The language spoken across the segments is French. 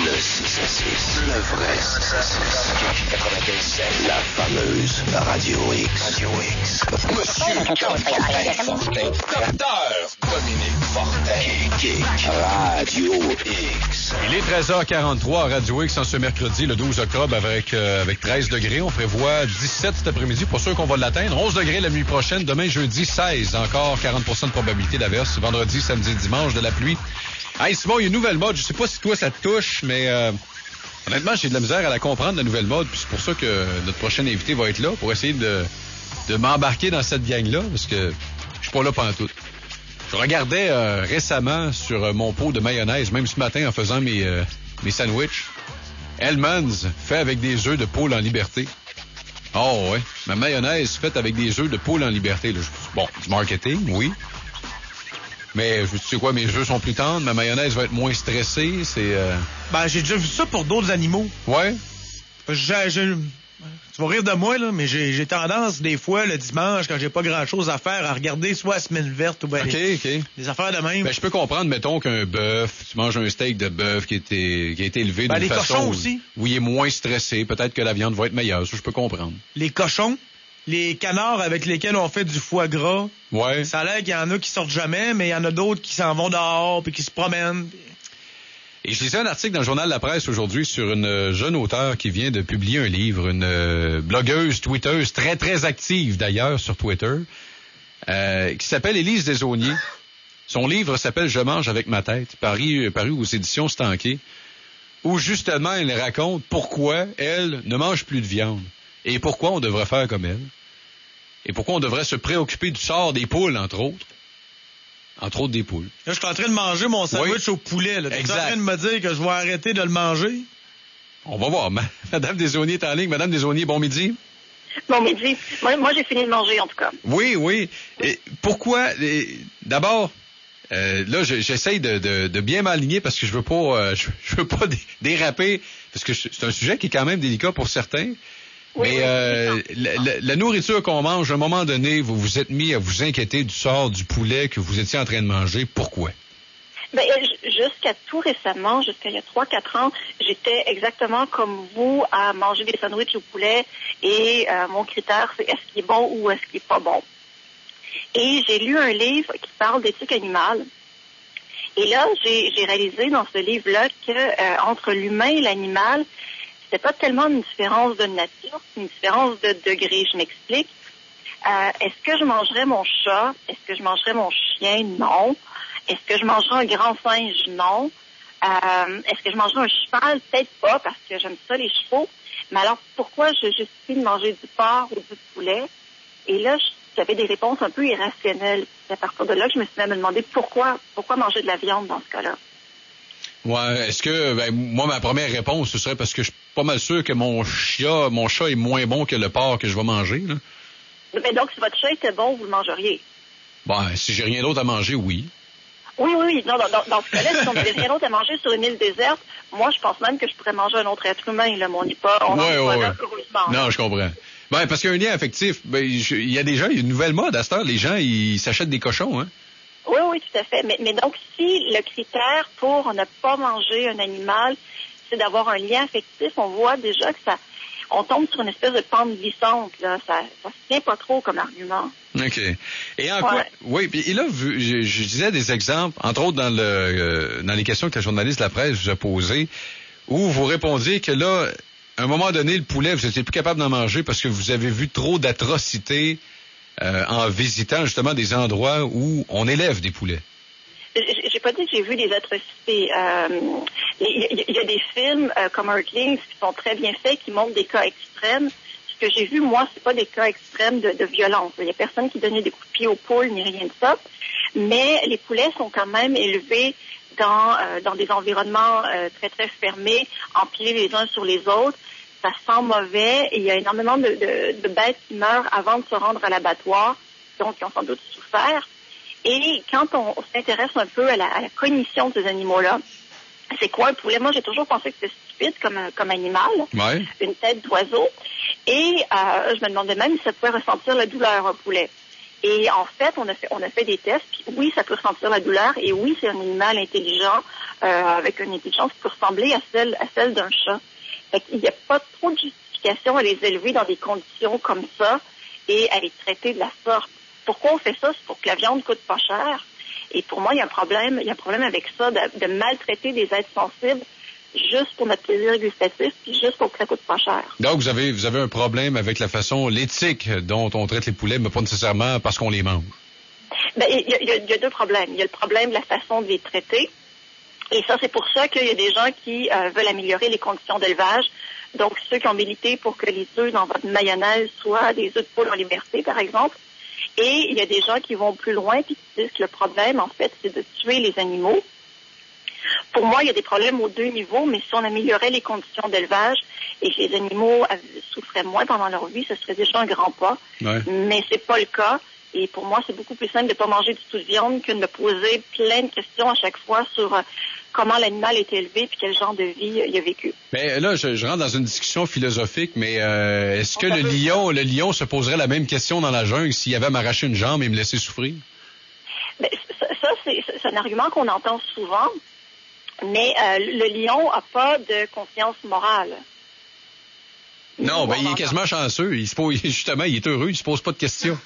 Le 6 à 6, le vrai 6 à 6. La fameuse Radio X. Monsieur Docteur Dominique Fortin. Radio X. Il est 13h43 à Radio X en ce mercredi, le 12 octobre, avec 13 degrés. On prévoit 17 cet après-midi. Pas sûr qu'on va l'atteindre. 11 degrés la nuit prochaine. Demain, jeudi, 16. Encore 40% de probabilité d'averse. Vendredi, samedi, dimanche, de la pluie. Hey, Simon, il y a une nouvelle mode. Je sais pas si toi, ça te touche, mais honnêtement, j'ai de la misère à la comprendre, la nouvelle mode. Puis c'est pour ça que notre prochain invité va être là pour essayer de m'embarquer dans cette gang-là, parce que je suis pas là pantoute. Je regardais récemment sur mon pot de mayonnaise, même ce matin en faisant mes sandwichs. Hellmann's fait avec des œufs de poule en liberté. Oh ouais, ma mayonnaise faite avec des œufs de poule en liberté. Là. Bon, du marketing, oui. Mais tu sais quoi, mes œufs sont plus tendres, ma mayonnaise va être moins stressée. C'est. J'ai déjà vu ça pour d'autres animaux. Ouais. Tu vas rire de moi, là, mais j'ai tendance, des fois, le dimanche, quand j'ai pas grand-chose à faire, à regarder soit la semaine verte ou bien des affaires de même. Ben, je peux comprendre, mettons, qu'un bœuf, tu manges un steak de bœuf qui a été élevé d'une façon cochons aussi. Où il est moins stressé. Peut-être que la viande va être meilleure. Ça, je peux comprendre. Les cochons, les canards avec lesquels on fait du foie gras. Ouais. Ça a l'air qu'il y en a qui sortent jamais, mais il y en a d'autres qui s'en vont dehors puis qui se promènent. Et je lisais un article dans le Journal de la Presse aujourd'hui sur une jeune auteure qui vient de publier un livre, une blogueuse, twitteuse, très, très active d'ailleurs sur Twitter, qui s'appelle Élise Desaulniers. Son livre s'appelle « Je mange avec ma tête », paru aux éditions Stanké, où justement elle raconte pourquoi elle ne mange plus de viande et pourquoi on devrait faire comme elle et pourquoi on devrait se préoccuper du sort des poules, entre autres. Entre autres des poules. Là, je suis en train de manger mon sandwich au poulet. Là. Tu es en train de me dire que je vais arrêter de le manger? On va voir. Madame Desaulniers est en ligne. Madame Desaulniers, bon midi. Bon midi. Moi, j'ai fini de manger, en tout cas. Oui. Et pourquoi? D'abord, là, j'essaye de bien m'aligner parce que je veux pas déraper, parce que c'est un sujet qui est quand même délicat pour certains. Mais la nourriture qu'on mange, à un moment donné, vous vous êtes mis à vous inquiéter du sort du poulet que vous étiez en train de manger. Pourquoi? Jusqu'à tout récemment, jusqu'à il y a 3-4 ans, j'étais exactement comme vous à manger des sandwichs au poulet et mon critère, c'est est-ce qu'il est bon ou est-ce qu'il est pas bon. Et j'ai lu un livre qui parle d'éthique animale. Et là, j'ai réalisé dans ce livre-là que entre l'humain et l'animal, c'est pas tellement une différence de nature, c'est une différence de degré. Je m'explique. Est-ce que je mangerais mon chat? Est-ce que je mangerais mon chien? Non. Est-ce que je mangerais un grand singe? Non. Est-ce que je mangerais un cheval? Peut-être pas, parce que j'aime ça, les chevaux. Mais alors, pourquoi je justifie de manger du porc ou du poulet? Et là, j'avais des réponses un peu irrationnelles. C'est à partir de là que je me suis même demandé pourquoi manger de la viande dans ce cas-là. Ouais, est-ce que moi ma première réponse ce serait parce que je suis pas mal sûr que mon chat est moins bon que le porc que je vais manger là. Mais donc si votre chat était bon, vous le mangeriez. Si j'ai rien d'autre à manger, oui. Oui. Non, dans ce cas-là, si on n'avait rien d'autre à manger sur une île déserte, moi je pense même que je pourrais manger un autre être humain là, mais on n'est pas là, heureusement. Non, je comprends. Parce qu'il y a un lien affectif. Il y a déjà une nouvelle mode à cette heure, les gens ils s'achètent des cochons, hein. Oui, tout à fait. Mais donc, si le critère pour ne pas manger un animal, c'est d'avoir un lien affectif, on voit déjà que on tombe sur une espèce de pente glissante, là. Ça se tient pas trop comme argument. OK. Et en quoi? Oui, puis là, je disais des exemples, entre autres dans les questions que la journaliste de la presse vous a posées, où vous répondiez que là, à un moment donné, le poulet, vous n'étiez plus capable d'en manger parce que vous avez vu trop d'atrocités en visitant justement des endroits où on élève des poulets. J'ai pas dit que j'ai vu des atrocités. Il y a des films comme Earthlings qui sont très bien faits, qui montrent des cas extrêmes. Ce que j'ai vu, moi, c'est pas des cas extrêmes de violence. Il y a personne qui donnait des coups de pied aux poules, ni rien de ça. Mais les poulets sont quand même élevés dans des environnements très, très fermés, empilés les uns sur les autres. Ça sent mauvais et il y a énormément de bêtes qui meurent avant de se rendre à l'abattoir, donc qui ont sans doute souffert. Et quand on s'intéresse un peu à la cognition de ces animaux-là, c'est quoi un poulet? Moi, j'ai toujours pensé que c'était stupide comme animal, une tête d'oiseau. Et je me demandais même si ça pouvait ressentir la douleur, un poulet. Et en fait, on a fait des tests. Puis oui, ça peut ressentir la douleur. Et oui, c'est un animal intelligent, avec une intelligence qui peut ressembler à celle d'un chat. Fait qu'il n'y a pas trop de justification à les élever dans des conditions comme ça et à les traiter de la sorte. Pourquoi on fait ça? C'est pour que la viande coûte pas cher. Et pour moi, il y a un problème avec ça, de maltraiter des êtres sensibles juste pour notre plaisir gustatif, puis juste pour que ça coûte pas cher. Donc, vous avez un problème avec la façon, l'éthique dont on traite les poulets, mais pas nécessairement parce qu'on les mange. Ben, il y a deux problèmes. Il y a le problème de la façon de les traiter. Et ça, c'est pour ça qu'il y a des gens qui veulent améliorer les conditions d'élevage. Donc, ceux qui ont milité pour que les œufs dans votre mayonnaise soient des œufs de poule en liberté, par exemple. Et il y a des gens qui vont plus loin et qui disent que le problème, en fait, c'est de tuer les animaux. Pour moi, il y a des problèmes aux deux niveaux, mais si on améliorait les conditions d'élevage et que les animaux souffraient moins pendant leur vie, ce serait déjà un grand pas. Ouais. Mais c'est pas le cas. Et pour moi, c'est beaucoup plus simple de ne pas manger du tout de viande que de me poser plein de questions à chaque fois sur comment l'animal est élevé puis quel genre de vie il a vécu. Mais là, je rentre dans une discussion philosophique, mais est-ce que le lion se poserait la même question dans la jungle s'il avait à m'arracher une jambe et me laisser souffrir? Ben, ça c'est un argument qu'on entend souvent, mais le lion n'a pas de conscience morale. Non, il est quasiment chanceux. Justement, il est heureux, il se pose pas de questions.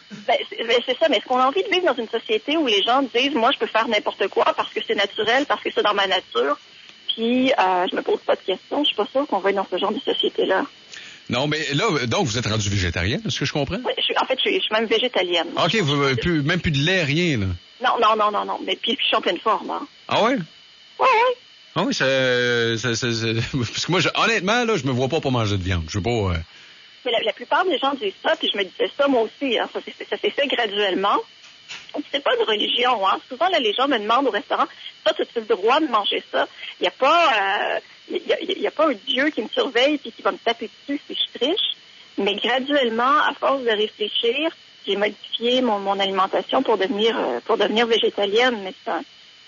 C'est ça, mais est-ce qu'on a envie de vivre dans une société où les gens disent, moi, je peux faire n'importe quoi parce que c'est naturel, parce que c'est dans ma nature, puis je me pose pas de questions. Je suis pas sûre qu'on va être dans ce genre de société-là. Non, mais là, donc, vous êtes rendu végétarienne, est-ce que je comprends? Oui, je suis même végétalienne. OK, même plus de lait, rien, là? Non. Mais puis je suis en pleine forme, hein. Ah ouais? Ouais. Ah oui, parce que moi, honnêtement, là, je me vois pas manger de viande. Je veux pas... Mais la plupart des gens disent ça, puis je me disais ça, moi aussi, hein. Ça s'est fait graduellement. C'est pas de religion, hein. Souvent, là, les gens me demandent au restaurant, ça, tu as le droit de manger ça? Il y a pas un Dieu qui me surveille puis qui va me taper dessus si je triche. Mais graduellement, à force de réfléchir, j'ai modifié mon alimentation pour devenir végétalienne. Mais c'est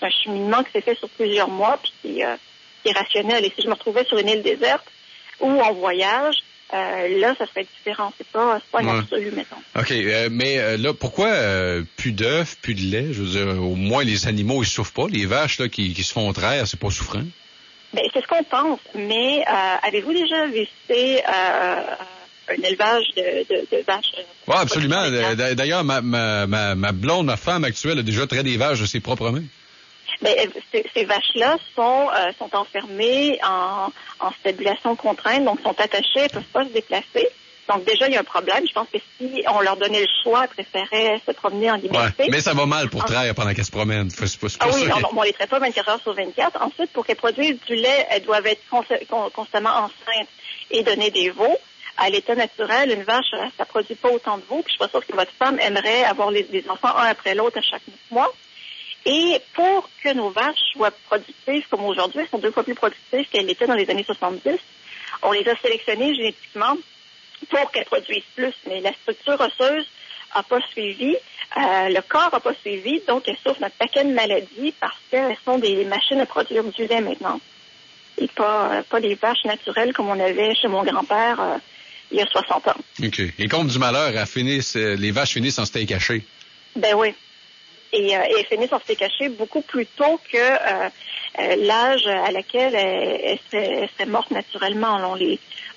un cheminement qui s'est fait sur plusieurs mois puis qui est rationnel. Et si je me retrouvais sur une île déserte ou en voyage, là, ça serait différent. C'est pas un absolu, mettons. OK, mais là, pourquoi plus d'œufs, plus de lait? Je veux dire, au moins, les animaux, ils souffrent pas. Les vaches là qui se font traire, c'est pas souffrant? Ben, c'est ce qu'on pense. Mais avez-vous déjà visité un élevage de vaches? Oui, absolument. D'ailleurs, ma blonde, ma femme actuelle, a déjà traité des vaches de ses propres mains. Ben, ces vaches-là sont enfermées en stabulation contrainte, donc sont attachées, elles peuvent pas se déplacer. Donc déjà, il y a un problème. Je pense que si on leur donnait le choix, elles préféraient se promener en liberté. Ouais, mais ça va mal pour traire pendant qu'elles se promènent. On les traite pas 24 heures sur 24. Ensuite, pour qu'elles produisent du lait, elles doivent être constamment enceintes et donner des veaux. À l'état naturel, une vache, ça produit pas autant de veaux. Puis je suis pas sûre que votre femme aimerait avoir des enfants un après l'autre à chaque mois. Et pour que nos vaches soient productives comme aujourd'hui, elles sont 2 fois plus productives qu'elles l'étaient dans les années 70, on les a sélectionnées génétiquement pour qu'elles produisent plus. Mais la structure osseuse n'a pas suivi, le corps n'a pas suivi, donc elles souffrent d'un paquet de maladies parce qu'elles sont des machines à produire du lait maintenant. Et pas des vaches naturelles comme on avait chez mon grand-père il y a 60 ans. OK. Et comme du malheur, les vaches finissent en steak haché. Ben oui. Et elles finissent en steak haché beaucoup plus tôt que l'âge à laquelle elles seraient mortes naturellement.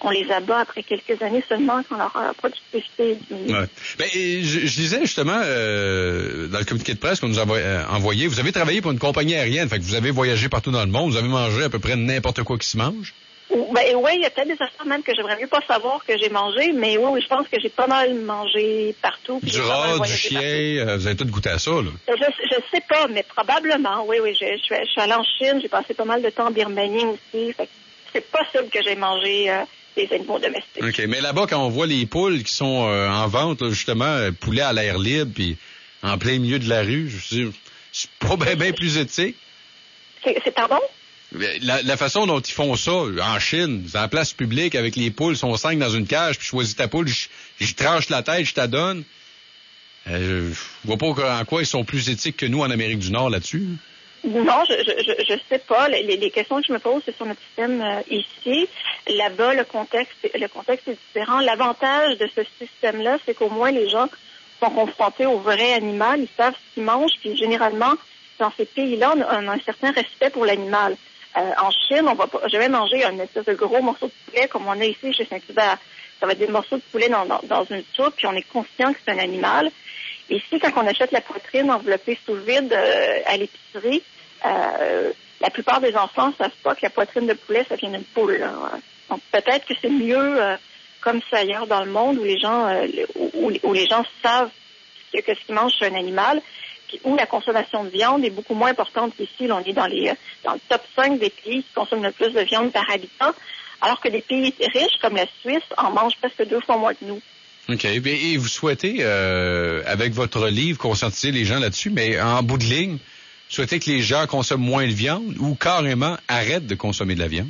On les abat après quelques années seulement quand leur productivité diminue. Ouais. Ben, je disais justement, dans le communiqué de presse qu'on nous a envoyé, vous avez travaillé pour une compagnie aérienne, fait que vous avez voyagé partout dans le monde, vous avez mangé à peu près n'importe quoi qui se mange? Ben oui, il y a peut-être des affaires même que j'aimerais mieux pas savoir que j'ai mangé, mais oui, je pense que j'ai pas mal mangé partout. Du rat, du chien, vous avez tout goûté à ça, là? Je sais pas, mais probablement, oui, je suis allée en Chine, j'ai passé pas mal de temps en Birmanie aussi, fait que c'est possible que j'ai mangé des animaux domestiques. OK, mais là-bas, quand on voit les poules qui sont en vente, là, justement, poulets à l'air libre, puis en plein milieu de la rue, je me dis, c'est pas bien plus éthique. C'est pardon? La façon dont ils font ça, en Chine, dans la place publique, avec les poules, ils sont 5 dans une cage, puis je choisis ta poule, je tranche la tête, je t'la donne. Je vois pas en quoi ils sont plus éthiques que nous en Amérique du Nord là-dessus. Non, je sais pas. Les questions que je me pose, c'est sur notre système ici. Là-bas, le contexte est différent. L'avantage de ce système-là, c'est qu'au moins les gens sont confrontés au vrai animal, ils savent ce qu'ils mangent, puis généralement, dans ces pays-là, on a un certain respect pour l'animal. En Chine, on va pas jamais manger un espèce de gros morceau de poulet comme on a ici chez Saint-Hubert. Ça va être des morceaux de poulet dans une soupe, puis on est conscient que c'est un animal. Ici, quand on achète la poitrine enveloppée sous vide à l'épicerie, la plupart des enfants ne savent pas que la poitrine de poulet, ça vient d'une poule. Là. Donc peut-être que c'est mieux comme ça ailleurs dans le monde où les gens où les gens savent que ce qu'ils mangent c'est un animal, puis où la consommation de viande est beaucoup moins importante qu'ici. Là, on est dans le top 5 des pays qui consomment le plus de viande par habitant, alors que des pays riches comme la Suisse en mangent presque 2 fois moins que nous. OK. Et vous souhaitez, avec votre livre, conscientiser les gens là-dessus, mais en bout de ligne, vous souhaitez que les gens consomment moins de viande ou carrément arrêtent de consommer de la viande?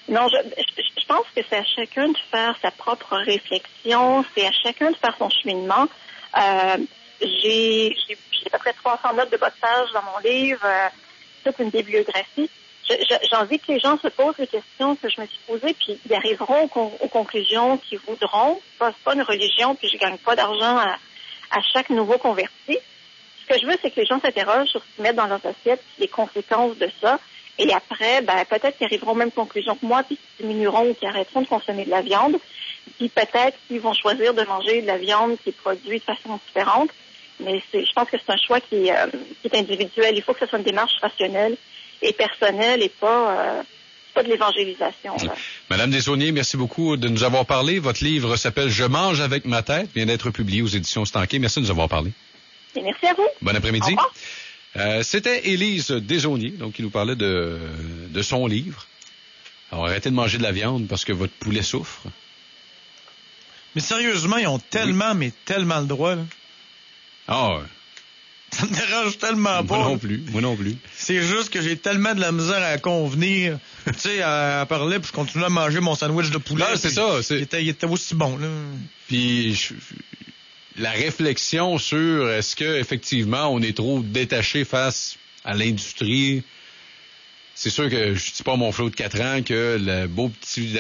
Non, je pense que c'est à chacun de faire sa propre réflexion, c'est à chacun de faire son cheminement. J'ai à peu près 300 notes de bas de page dans mon livre, toute une bibliographie. J'ai envie que les gens se posent les questions que je me suis posées, puis ils arriveront aux conclusions qu'ils voudront. C'est pas une religion, puis je gagne pas d'argent à chaque nouveau converti. Ce que je veux, c'est que les gens s'interrogent sur ce qu'ils mettent dans leurs assiettes, les conséquences de ça. Et après, peut-être qu'ils arriveront aux mêmes conclusions que moi, puis qu'ils diminueront ou qu'ils arrêteront de consommer de la viande. Puis peut-être qu'ils vont choisir de manger de la viande qui est produite de façon différente. Mais je pense que c'est un choix qui est individuel. Il faut que ce soit une démarche rationnelle et personnelle et pas de l'évangélisation. Là. Madame Desaulniers, merci beaucoup de nous avoir parlé. Votre livre s'appelle « Je mange avec ma tête », vient d'être publié aux éditions Stanquet. Merci de nous avoir parlé. Et merci à vous. Bon après-midi. Au revoir. C'était Élise Desaulniers, donc qui nous parlait de son livre. Alors arrêtez de manger de la viande parce que votre poulet souffre. Mais sérieusement, ils ont tellement, mais tellement le droit, là. Ah ouais. Ça me dérange tellement pas. Moi non plus. C'est juste que j'ai tellement de la misère à convenir, tu sais, à parler, puis je continue à manger mon sandwich de poulet. Non, c'est ça. Il était aussi bon, là. Puis la réflexion sur est-ce que effectivement on est trop détaché face à l'industrie. C'est sûr que je dis pas à mon flot de 4 ans que la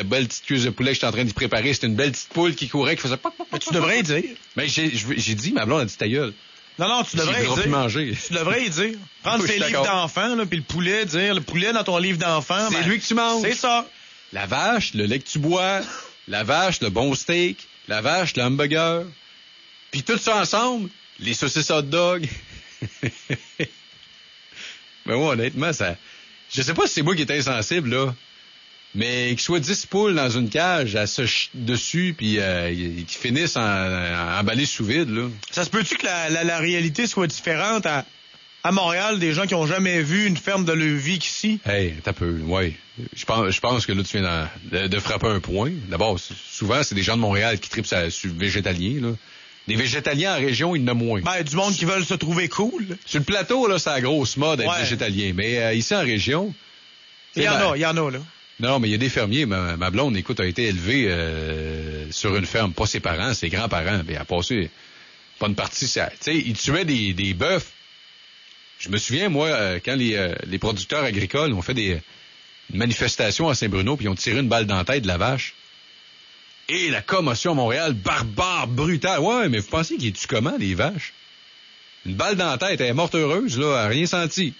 belle petite cuisse de poulet que je suis en train d'y préparer, c'était une belle petite poule qui courait, qui faisait pas. Mais tu devrais y dire. Mais j'ai dit, ma blonde a dit ta gueule. Non, tu devrais y dire. Manger. Tu devrais y dire. Prendre tes livres d'enfants, là, puis le poulet dans ton livre d'enfant. C'est lui que tu manges. C'est ça. La vache, le lait que tu bois, la vache, le bon steak, la vache, le hamburger. Puis tout ça ensemble, les saucisses hot dog. Mais moi, honnêtement, ça... Je sais pas si c'est moi qui est insensible, là. Mais qu'il soit 10 poules dans une cage à se dessus puis qui finissent emballées sous vide, là. Ça se peut-tu que la réalité soit différente à Montréal, des gens qui ont jamais vu une ferme de leur vie qu'ici? Hey, t'as peu, ouais. Je pense que là, tu viens de frapper un point. D'abord, souvent, c'est des gens de Montréal qui tripent sur le végétalien, là. Des végétaliens en région, il y en a moins. Du monde qui veulent se trouver cool. Sur le plateau, là, c'est la grosse mode d'être végétalien. Mais ici, en région... Il y en a, là. Non, mais il y a des fermiers. Ma blonde, écoute, a été élevée sur une ferme. Pas ses parents, ses grands-parents. Elle a passé pas une partie... Tu sais, ils tuaient des bœufs. Je me souviens, moi, quand les producteurs agricoles ont fait une manifestation à Saint-Bruno, puis ils ont tiré une balle dans la tête de la vache. Et la commotion à Montréal, barbare, brutale. Ouais, mais vous pensez qu'ils tuent comment, les vaches? Une balle dans la tête, elle est morte heureuse, là, elle n'a rien senti.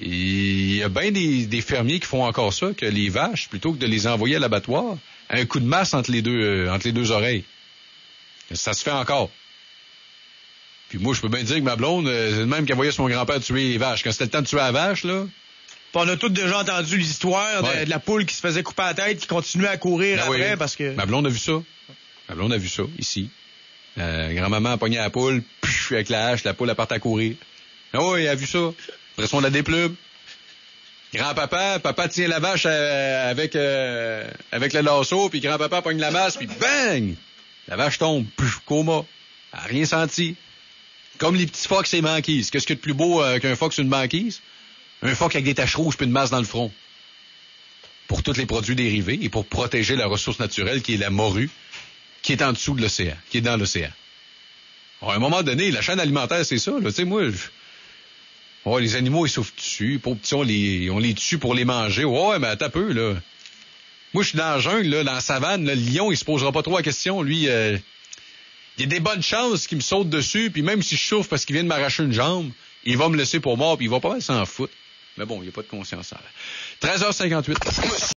Et il y a bien des fermiers qui font encore ça, que les vaches, plutôt que de les envoyer à l'abattoir, un coup de masse entre les deux oreilles. Ça se fait encore. Puis moi, je peux bien dire que ma blonde, c'est le même qui voyait son grand-père tuer les vaches. Quand c'était le temps de tuer la vache, là... On a tous déjà entendu l'histoire de la poule qui se faisait couper la tête, qui continuait à courir après parce que... Ma blonde a vu ça. Ma blonde a vu ça, ici. Grand-maman a pogné la poule, avec la hache, la poule a parti à courir. Ah oui, elle a vu ça. Après ça, on la déplume. Papa tient la vache avec le lasso, puis grand-papa pogne la masse, puis bang! La vache tombe, coma. Elle n'a rien senti. Comme les petits phoques, c'est banquises. Qu'est-ce qu'il y a de plus beau qu'un phoque sur une banquise? Un phoque avec des taches rouges puis une masse dans le front. Pour tous les produits dérivés et pour protéger la ressource naturelle qui est la morue, qui est en dessous de l'océan, qui est dans l'océan. Alors, à un moment donné, la chaîne alimentaire, c'est ça. Tu sais, moi, les animaux, ils souffrent dessus. Pour petits, on les tue pour les manger. Ouais, mais attends un peu, là. Moi, je suis dans la jungle, là, dans la savane. Là, le lion, il se posera pas trop la question. Lui, il y a des bonnes chances qu'il me saute dessus, puis même si je souffre parce qu'il vient de m'arracher une jambe, il va me laisser pour mort, puis il va pas mal s'en foutre. Mais bon, il n'y a pas de conscience. 13h58.